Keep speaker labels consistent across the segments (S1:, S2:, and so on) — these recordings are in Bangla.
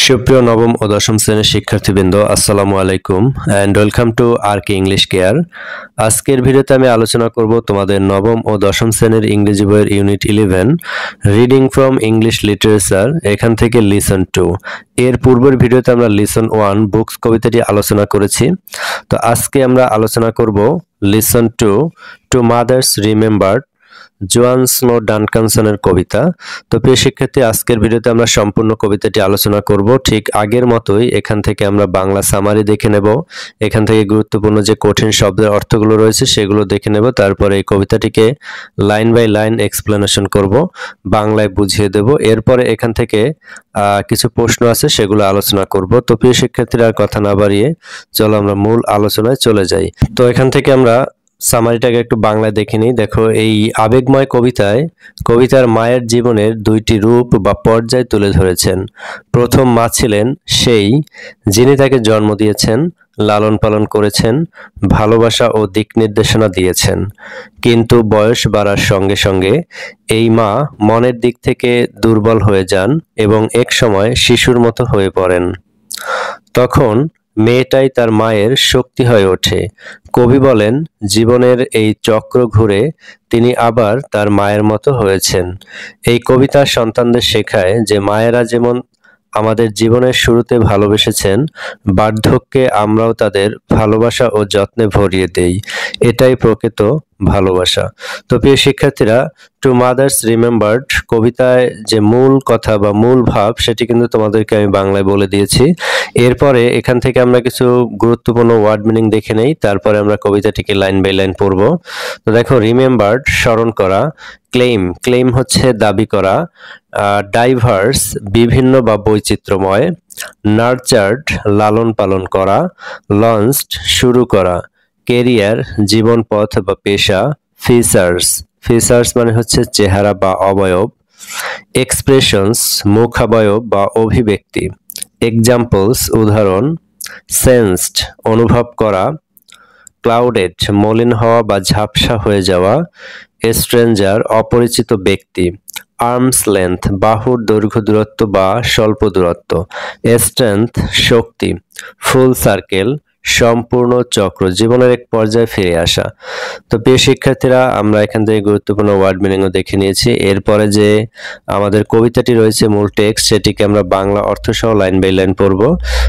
S1: সুপ্রিয় নবম ও দশম শ্রেণীর শিক্ষার্থীবৃন্দ, আসসালামু আলাইকুম and welcome to আরকে English care. আজকের ভিডিওতে আমি আলোচনা করব তোমাদের নবম ও দশম শ্রেণীর ইংরেজি বইয়ের unit 11 reading from English literature, এখান থেকে লিসন 2। এর পূর্বের ভিডিওতে আমরা লিসন 1 বুকস কবিতাটি আলোচনা করেছি। তো আজকে আমরা আলোচনা করব লিসন 2 টু মাদার্স রিমেম্বার্ড, জোয়ান স্নো ডানকানসনের কবিতা। তো প্রিয় শিক্ষার্থী, আজকের ভিডিওতে আমরা সম্পূর্ণ কবিতাটি আলোচনা করব। ঠিক আগের মতোই এখান থেকে আমরা বাংলা সামারি দেখে নেব, এখান থেকে গুরুত্বপূর্ণ যে কঠিন শব্দের অর্থগুলো রয়েছে সেগুলো দেখে নেব, তারপরে এই কবিতাটিকে লাইন বাই লাইন এক্সপ্লেনেশন করব, বাংলায় বুঝিয়ে দেব। এরপরে এখান থেকে কিছু প্রশ্ন আছে সেগুলো আলোচনা করব। তো প্রিয় শিক্ষার্থীরা, আর কথা না বাড়িয়ে চলো আমরা মূল আলোচনায় চলে যাই। তো এখান থেকে আমরা সামারিটাকে একটু বাংলায় দেখে নিই। দেখো, এই আবেগময় কবিতায় কবিতার মায়ের জীবনের দুইটি রূপ বা পর্যায় তুলে ধরেছেন। প্রথম মা ছিলেন সেই যিনি তাকে জন্ম দিয়েছেন, লালন পালন করেছেন, ভালোবাসা ও দিক নির্দেশনা দিয়েছেন। কিন্তু বয়স বাড়ার সঙ্গে সঙ্গে এই মা মনের দিক থেকে দুর্বল হয়ে যান এবং এক সময় শিশুর মতো হয়ে পড়েন। তখন মেয়েটাই তার মায়ের শক্তি হয়ে ওঠে। কবি বলেন, জীবনের এই চক্র ঘুরে তিনি আবার তার মায়ের মতো হয়েছেন। এই কবিতা সন্তানদের শেখায় যে মায়েরা যেমন আমাদের জীবনের শুরুতে ভালোবেসেছেন, বার্ধক্যে আমরাও তাদের ভালোবাসা ও যত্নে ভরিয়ে দেই। এটাই প্রকৃত ভালোবাসা। তো প্রিয় শিক্ষার্থীরা, টু মাদার্স রিমেম্বার্ড কবিতায় যে মূল কথা বা মূল ভাব সেটি কিন্তু তোমাদেরকে আমি বাংলায় বলে দিয়েছি। এরপরে এখান থেকে আমরা কিছু গুরুত্বপূর্ণ ওয়ার্ড মিনিং দেখে নেই, তারপরে আমরা কবিতাটিকে লাইন বাই লাইন পড়ব। তো দেখো, রিমেম্বার্ড স্মরণ করা, ক্লেইম ক্লেইম হচ্ছে দাবি করা, ডাইভার্স বিভিন্ন বা বৈচিত্র্যময়, নার্চার্ড লালন পালন করা, লঞ্চড শুরু করা, কেরিয়ার জীবন পথ বা পেশা, ফিচার্স ফিচার্স মানে হচ্ছে চেহারা বা অবয়ব, এক্সপ্রেশনস মুখাবয়ব বা অভিব্যক্তি, এক্সাম্পলস উদাহরণ, সেন্সড অনুভব করা, ক্লাউডেড মলিন হওয়া বা ঝাপসা হয়ে যাওয়া, স্ট্রেঞ্জার অপরিচিত ব্যক্তি, আর্মস লেন্থ বাহুর দৈর্ঘ্য দূরত্ব বা স্বল্প দূরত্ব, স্ট্রেংথ শক্তি, ফুল সার্কেল সম্পূর্ণ চক্র জীবনের এক পর্যায়ে ফিরে আসা। তো প্রিয় শিক্ষার্থীরা, আমরা এখান থেকে গুরুত্বপূর্ণ ওয়ার্ড মিনিংও দেখে নিয়েছি। এরপরে যে আমাদের কবিতাটি রয়েছে মূল টেক্সট, সেটিকে আমরা বাংলা অর্থ সহ লাইন বাই লাইন পড়ব।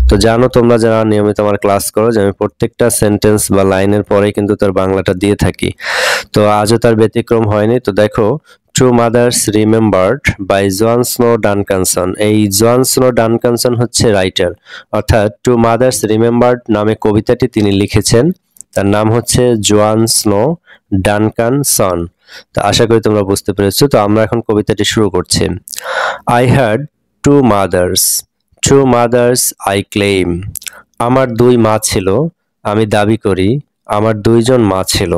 S1: তো জানো তোমরা যারা নিয়মিত আমার ক্লাস করো যে আমি প্রত্যেকটা সেন্টেন্স বা লাইনের পরে কিন্তু তার বাংলাটা দিয়ে থাকি। তো আজও তার ব্যতিক্রম হয়নি। তো দেখো, টু মাদার্স রিমেম্বার্ড বাই জোয়ান স্নো ডানকানসন। এই জোয়ান স্নো ডানকানসন হচ্ছে রাইটার, অর্থাৎ টু মাদার্স রিমেম্বার্ড নামে কবিতাটি তিনি লিখেছেন। তার নাম হচ্ছে জোয়ান স্নো ডানকানসন। তো আশা করি তোমরা বুঝতে পেরেছো। তো আমরা এখন কবিতাটি শুরু করছি। I had two mothers I claim. আমার দুই মা ছিল, আমি দাবি করি আমার দুইজন মা ছিল।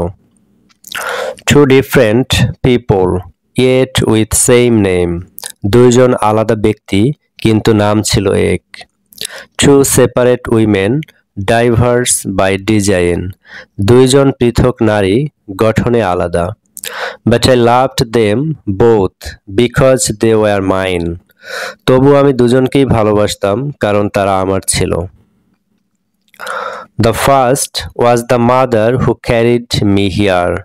S1: Two different people yet with same name, দুইজন আলাদা ব্যক্তি কিন্তু নাম ছিল এক। Two separate women diverse by design, দুইজন পৃথক নারী গঠনে আলাদা। But I loved them both because they were mine, তবু আমি দুজনকেই ভালোবাসতাম কারণ তারা আমার ছিল। The first was the mother who carried me here,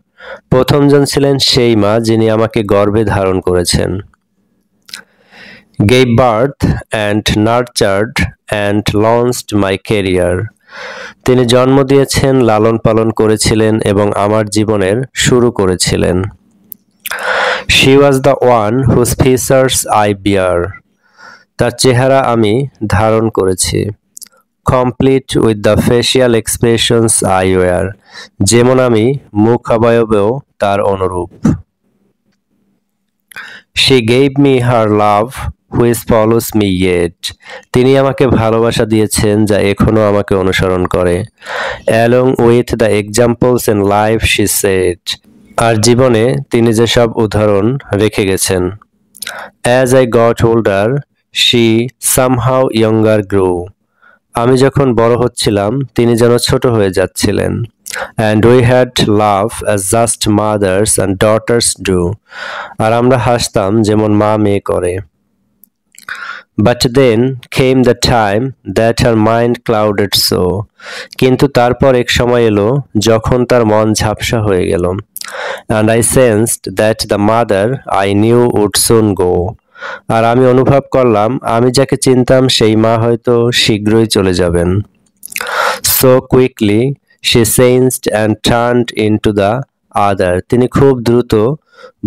S1: প্রথমজন ছিলেন সেই মা যিনি আমাকে গর্ভে ধারণ করেছেন। Gave birth and nurtured and launched my career, তিনি জন্ম দিয়েছেন, লালন পালন করেছিলেন এবং আমার জীবনের শুরু করেছিলেন। She was the one whose features I bear, তার চেহারা আমি ধারণ করেছি। Complete with the facial expressions I wear, যেমন আমি মুখ অবয়বেও তার অনুরূপ। She gave me her love which follows me yet, তিনি আমাকে ভালোবাসা দিয়েছেন যা এখনো আমাকে অনুসরণ করে। Along with the examples in life she said, আর জীবনে তিনি যেসব উদাহরণ রেখে গেছেন। As I got older she somehow younger grew, আমি যখন বড় হচ্ছিলাম তিনি যেন ছোট হয়ে যাচ্ছিলেন। And we had laugh as just mothers and daughters do, আর আমরা হাসতাম যেমন মা মেয়ে করে। But then came the time that her mind clouded so. কিন্তু তারপর এক সময় এলো যখন তার মন ঝাপসা হয়ে গেল। And I sensed that the mother I knew would soon go. আর আমি অনুভব করলাম আমি যাকে চিনতাম সেই মা হয়তো শীঘ্রই চলে যাবেন। So quickly she changed and turned into the other. তিনি খুব দ্রুত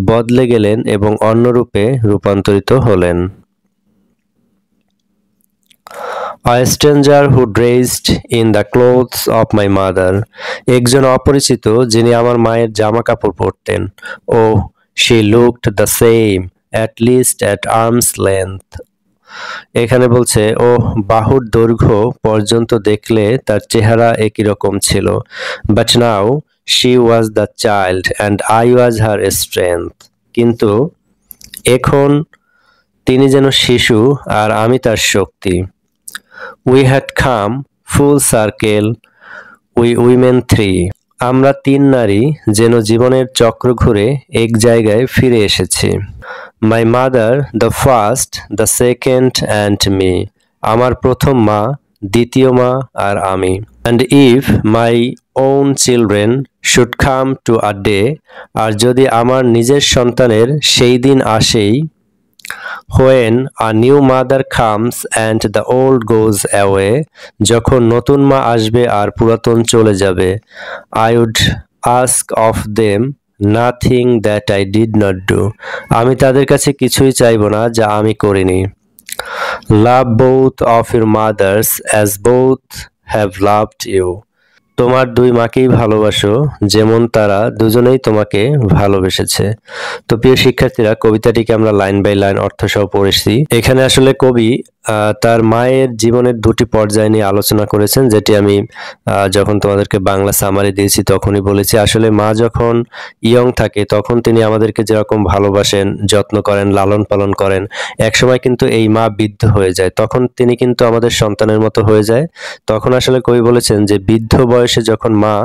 S1: বদলে গেলেন এবং অন্য রূপে রূপান্তরিত হলেন। A stranger who dressed in the clothes of my mother. একজন অপরিচিত যিনি আমার মায়ের জামা কাপড় পরতেন। Oh, she looked the same, at least at arm's length. এখানে বলছে ও বাহুর দৈর্ঘ্য পর্যন্ত দেখলে তার চেহারা একই রকম ছিল। But now she was the child and I was her strength. কিন্তু এখন তিনি যেন শিশু আর আমি তার শক্তি। We had come full circle, we women three. আমরা তিন নারী যেন জীবনের চক্র ঘুরে এক জায়গায় ফিরে এসেছি। My mother, the first, the second and me. আমার প্রথম মা, দ্বিতীয় মা আর আমি। And if my own children should come to a day, আর যদি আমার নিজের সন্তানের সেই দিন আসেই, when a new mother comes and the old goes away, যখন নতুন মা আসবে আর পুরাতন চলে যাবে, I would ask of them nothing that I did not do. আমি তাদের কাছে কিছুই চাইব না যা আমি করিনি। Love both of your mothers as both have loved you. তোমার দুই মাকেই ভালোবাসো যেমন তারা দুজনেই তোমাকে ভালোবেসেছে। তো প্রিয় শিক্ষার্থীরা, কবিতাটিকে আমরা লাইন বাই লাইন অর্থ সহ পড়েছি। এখানে আসলে কবি তার মায়ের জীবনের দুটি পর্যায় নিয়ে আলোচনা করেছেন, যেটি আমি যখন তোমাদেরকে বাংলা সামারি দিয়েছি তখনই বলেছি। আসলে মা যখন ইয়ং থাকে তখন তিনি আমাদেরকে যেরকম ভালোবাসেন, যত্ন করেন, লালন পালন করেন, একসময় কিন্তু এই মা বৃদ্ধ হয়ে যায়, তখন তিনি কিন্তু আমাদের সন্তানের মতো হয়ে যায়। তখন আসলে কবি বলেছেন যে বৃদ্ধ বয়সে যখন মা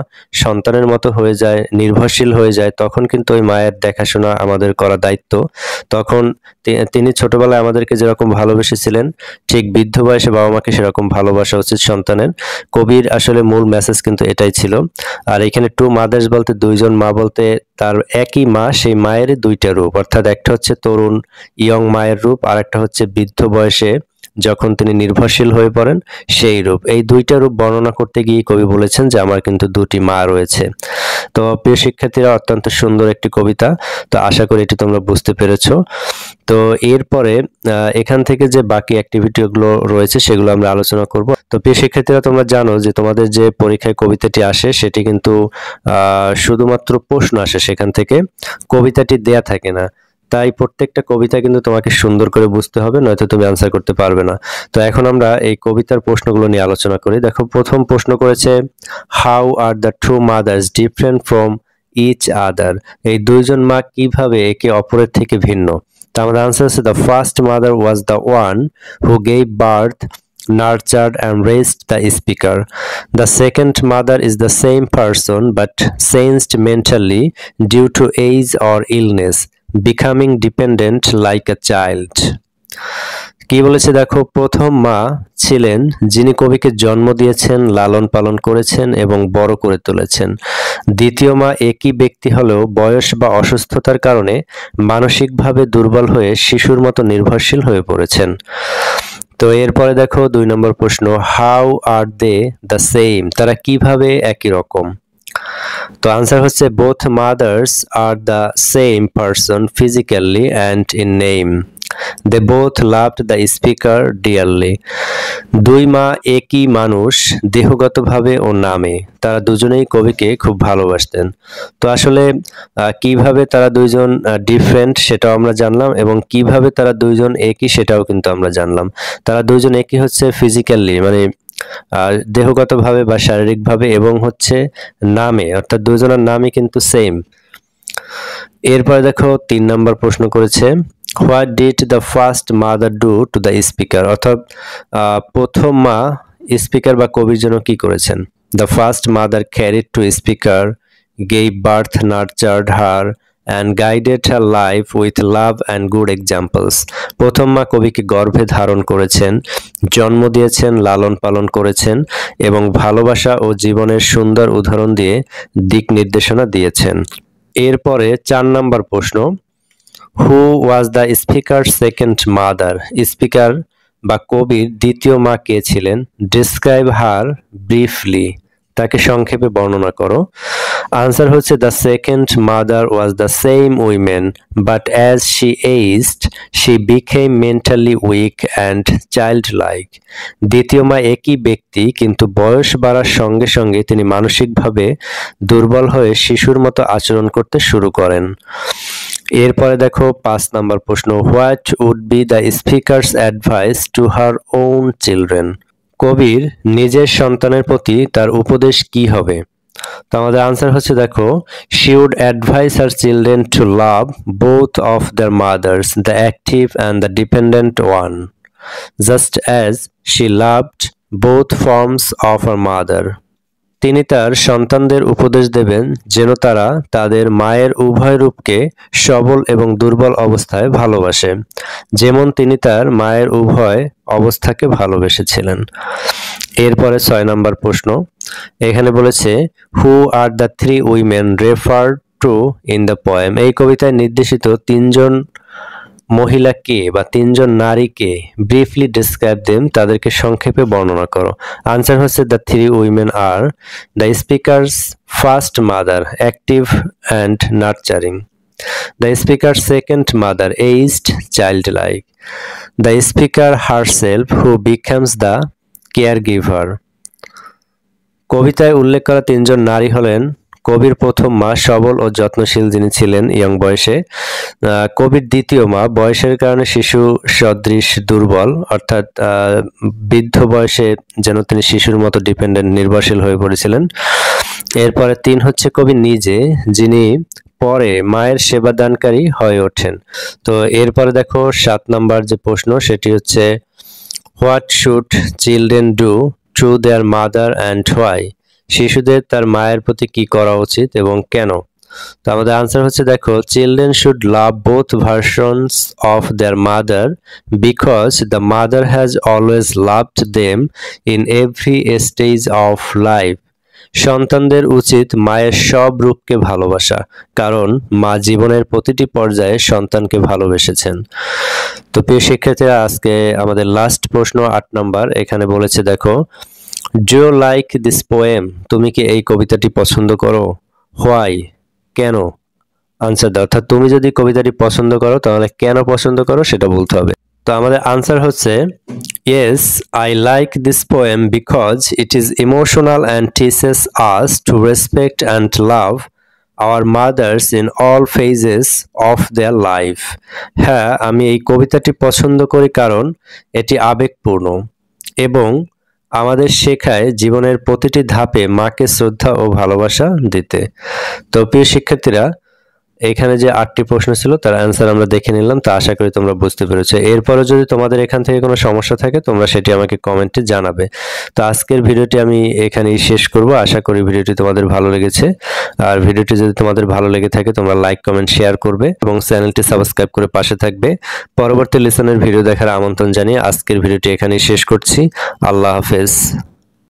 S1: সন্তানের মতো হয়ে যায়, নির্ভরশীল হয়ে যায়, তখন কিন্তু ওই মায়ের দেখাশোনা আমাদের করা দায়িত্ব। তখন তিনি ছোটবেলায় আমাদেরকে যেরকম ভালোবেসেছিলেন ঠিক বৃদ্ধ বয়সে বাবা মাকে সেরকম ভালোবাসা উচিত সন্তানের। কবির আসলে মূল মেসেজ কিন্তু এটাই ছিল। আর এখানে টু মাদার্স বলতে দুইজন মা বলতে তার একই মা, সেই মায়ের দুইটা রূপ, অর্থাৎ একটা হচ্ছে তরুণ ইয়ং মায়ের রূপ আর একটা হচ্ছে বৃদ্ধ বয়সে যখন তিনি নির্ভরশীল হয়ে পড়েন সেই রূপ। এই দুইটা রূপ বর্ণনা করতে গিয়ে কবি বলেছেন যে আমার কিন্তু দুটি মা রয়েছে। তো প্রিয় শিক্ষার্থীরা, অত্যন্ত সুন্দর একটি কবিতা। তো আশা করি এটি তোমরা বুঝতে পেরেছো। তো এরপরে এখান থেকে যে বাকি অ্যাক্টিভিটিগুলো রয়েছে সেগুলো আমরা আলোচনা করব। তো প্রিয় শিক্ষার্থীরা, তোমরা জানো যে তোমাদের যে পরীক্ষায় কবিতাটি আসে সেটি কিন্তু শুধুমাত্র প্রশ্ন আসে, সেখান থেকে কবিতাটি দেয়া থাকে না। তাই প্রত্যেকটা কবিতা কিন্তু তোমাকে সুন্দর করে বুঝতে হবে, নয়তো তুমি আনসার করতে পারবে না। তো এখন আমরা এই কবিতার প্রশ্নগুলো নিয়ে আলোচনা করি। দেখো, প্রথম প্রশ্ন করেছে how are the two mothers different from each other. এই দুইজন মা কিভাবে একে অপরের থেকে ভিন্ন। তো আমাদের আনসার হচ্ছে the first mother was the one who gave birth, nurtured and raised the speaker. The second mother is the same person but changed mentally due to age or illness, becoming dependent like a child. কি বলেছে দেখো, প্রথম মা ছিলেন যিনি কবিকে জন্ম দিয়েছেন, লালন পালন করেছেন এবং বড় করে তুলেছেন। দ্বিতীয় মা একই ব্যক্তি হলেও বয়স বা অসুস্থতার কারণে মানসিকভাবে দুর্বল হয়ে শিশুর মতো নির্ভরশীল হয়ে পড়েছেন। তো এরপরে দেখো 2 নম্বর প্রশ্ন, how are they the same. তারা কিভাবে একই রকম। তো আনসার হচ্ছে both mothers are the same person physically and in name. They both loved the speaker dearly. দুই মা একই মানুষ দেহগতভাবে ও নামে, তারা দুজনেই কবিকে খুব ভালোবাসতেন। তো আসলে কিভাবে তারা দুইজন ডিফারেন্ট সেটাও আমরা জানলাম এবং কিভাবে তারা দুইজন একই সেটাও কিন্তু আমরা জানলাম। তারা দুইজন একই হচ্ছে ফিজিক্যালি মানে দেহগতভাবে বা শারীরিকভাবে এবং হচ্ছে নামে, অর্থাৎ দুজনের নামই কিন্তু সেম। এরপরে দেখো 3 নম্বর প্রশ্ন করেছে what did the first mother do to the speaker. অর্থাৎ প্রথম মা স্পিকার বা কবির জন্য কি করেছেন। The first mother carried to speaker, gave birth, nurtured her and guided her life with love and good examples. প্রথম মা কবিকে গর্ভে ধারণ করেছেন, জন্ম দিয়েছেন, লালন পালন করেছেন এবং ভালোবাসা ও জীবনের সুন্দর উদাহরণ দিয়ে দিক নির্দেশনা দিয়েছেন। এরপরে 4 নম্বর প্রশ্ন, who was the speaker second mother? Speaker বা কবির দ্বিতীয় মা কে ছিলেন? ডিসক্রাইব হার ব্রিফলি, তাকে সংক্ষেপে বর্ণনা করো। আনসার হচ্ছে the second mother was the same women but as she aged she became mentally weak and child like. দ্বিতীয় মা একই ব্যক্তি, কিন্তু বয়স বাড়ার সঙ্গে সঙ্গে তিনি মানসিকভাবে দুর্বল হয়ে শিশুর মতো আচরণ করতে শুরু করেন। এরপরে দেখো 5 নম্বর প্রশ্ন, what would be the speaker's advice to her own children? কবির নিজের সন্তানের প্রতি তার উপদেশ কি হবে? তো আমাদের আনসার হচ্ছে দেখো, she would advise her children to love both of their mothers, the active and the dependent one, just as she loved both forms of her mother. তিনি তার সন্তানদের উপদেশ দেবেন যেন তারা তাদের মায়ের উভয় রূপকে সবল এবং দুর্বল অবস্থায় ভালোবাসে, যেমন তিনি তার মায়ের উভয় অবস্থাকে ভালোবেসেছিলেন। এরপরে 6 নম্বর প্রশ্ন, এখানে বলেছে who are the three women referred to in the poem? এই কবিতায় নির্দেশিত 3জন মহিলা কে বা 3জন নারী কে? ব্রিফলি ডিসক্রাইব দেম, তাদেরকে সংক্ষেপে বর্ণনা করো। আনসার হচ্ছে the three women are the speakers first mother, active and nurturing; the speaker's second mother, aged, childlike; the speaker herself, who becomes the caregiver. কবিতায় উল্লেখ করা 3জন নারী হলেন কবির প্রথম মা, সবল ও যত্নশীল, যিনি ছিলেন ইয়ং বয়সে; কবির দ্বিতীয় মা, বয়সের কারণে শিশু সদৃশ দুর্বল, অর্থাৎ বৃদ্ধ বয়সে যেন তিনি শিশুর মতো ডিপেন্ডেন্ট, নির্ভরশীল হয়ে পড়েছিলেন। এরপরে 3 হচ্ছে কবি নিজে, যিনি পরে মায়ের সেবাদানকারী হয়ে ওঠেন। তো এরপরে দেখো 7 নম্বর যে প্রশ্ন, সেটি হচ্ছে what should children do to their mother and why? শিশুদের তার মায়ের প্রতি কি করা উচিত এবং কেন? তো আমাদের আনসার হচ্ছে দেখো, children should love both versions of their mother because the mother has always loved them in every stage of life. সন্তানদের উচিত মায়ের সব রূপকে ভালোবাসা, কারণ মা জীবনের প্রতিটি পর্যায়ে সন্তানকে ভালোবেসেছেন। তো প্রিয় শিক্ষার্থীরা, আজকে আমাদের লাস্ট প্রশ্ন 8 নম্বর, এখানে বলেছে দেখো, do you like this poem? তুমি কি এই কবিতাটি পছন্দ করো? হোয়াই, কেন? আনসার দাও। অর্থাৎ তুমি যদি কবিতাটি পছন্দ করো তাহলে কেন পছন্দ করো সেটা বলতে হবে। তো আমাদের আনসার হচ্ছে yes, I like this poem because it is emotional and teaches us to respect and love our mothers in all phases of their life. হ্যাঁ, আমি এই কবিতাটি পছন্দ করি কারণ এটি আবেগপূর্ণ এবং আমাদের শেখায় জীবনের প্রতিটি ধাপে মাকে শ্রদ্ধা ও ভালোবাসা দিতে। তো প্রিয় শিক্ষার্থীরা, এখানে যে 8টি প্রশ্ন ছিল তার অ্যান্সার আমরা দেখে নিলাম। তো আশা করি তোমরা বুঝতে পেরেছো। এরপরে যদি তোমাদের এখান থেকে কোনো সমস্যা থাকে তোমরা সেটি আমাকে কমেন্টে জানাবে। তো আজকের ভিডিওটি আমি এখানেই শেষ করব। আশা করি ভিডিওটি তোমাদের ভালো লেগেছে। আর ভিডিওটি যদি তোমাদের ভালো লেগে থাকে তোমরা লাইক, কমেন্ট, শেয়ার করবে এবং চ্যানেলটি সাবস্ক্রাইব করে পাশে থাকবে। পরবর্তী লেসনের ভিডিও দেখার আমন্ত্রণ জানিয়ে আজকের ভিডিওটি এখানেই শেষ করছি। আল্লাহ হাফেজ।